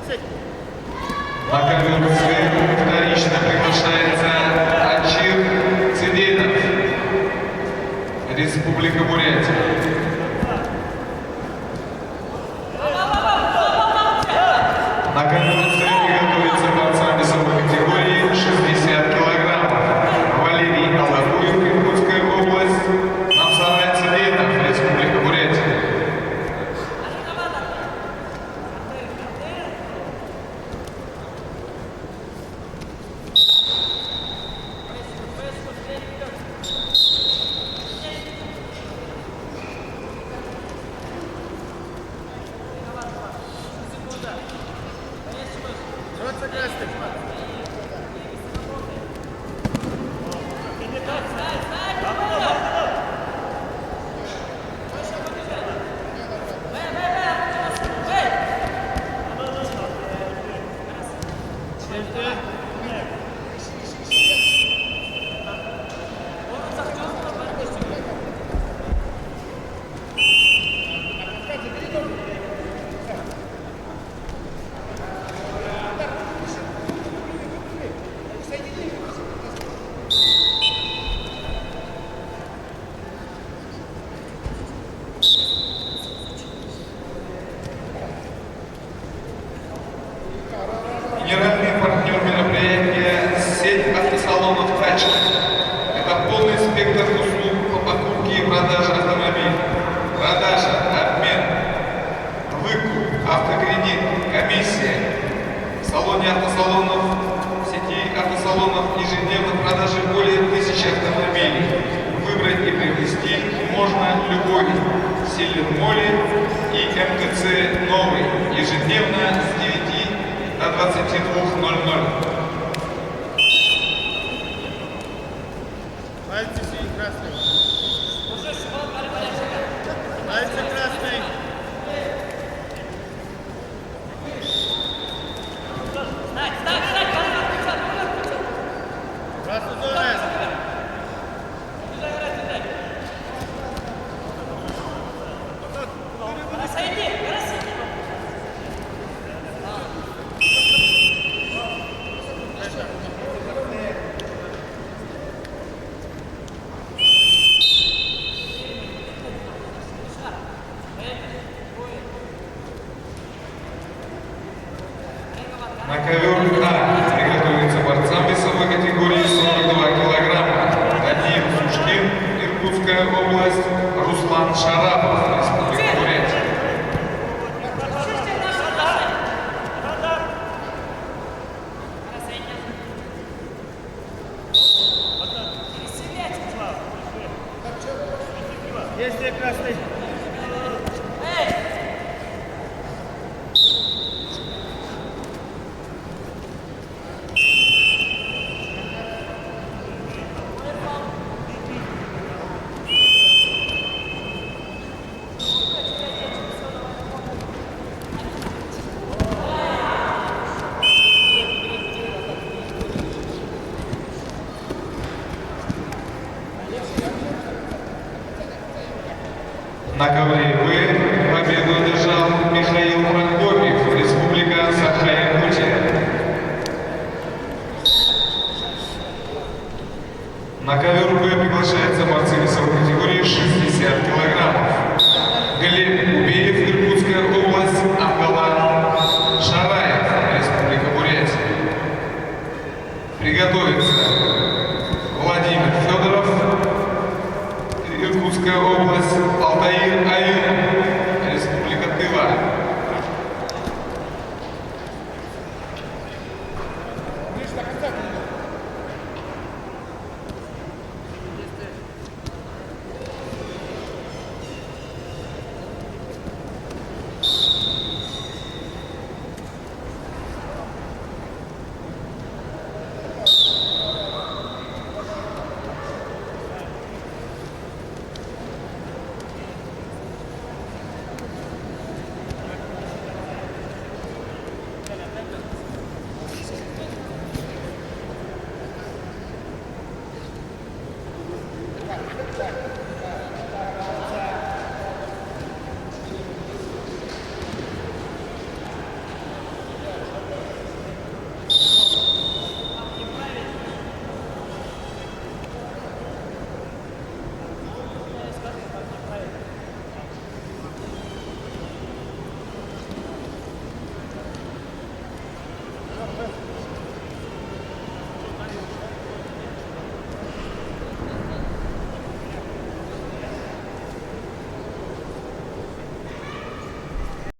На конвенции вторично приглашается Ачир Циденов, Республика Бурятия. На конвенции готовится борцам весовой категории 60 килограммов. Валерий Аллахуев, Иркутская область. Намсарай Циденов, Республика Бурятия. Генеральный партнер мероприятия – сеть автосалонов «Тачка». Это полный спектр услуг по покупке и продаже автомобилей. Продажа, обмен, выкуп, автокредит, комиссия. В салоне автосалонов, в сети автосалонов ежедневно продажи более 1000 автомобилей. Выбрать и приобрести можно любой Силер-Молли и МТЦ новый. Ежедневно с 9 до 22:00. Пальцы синий, красный. Пальцы красный. Красный зоны. На ковер А приготовится борцам весовой категории 42 килограмма. Даниил Сушкин, Иркутская область, Руслан Шарапов,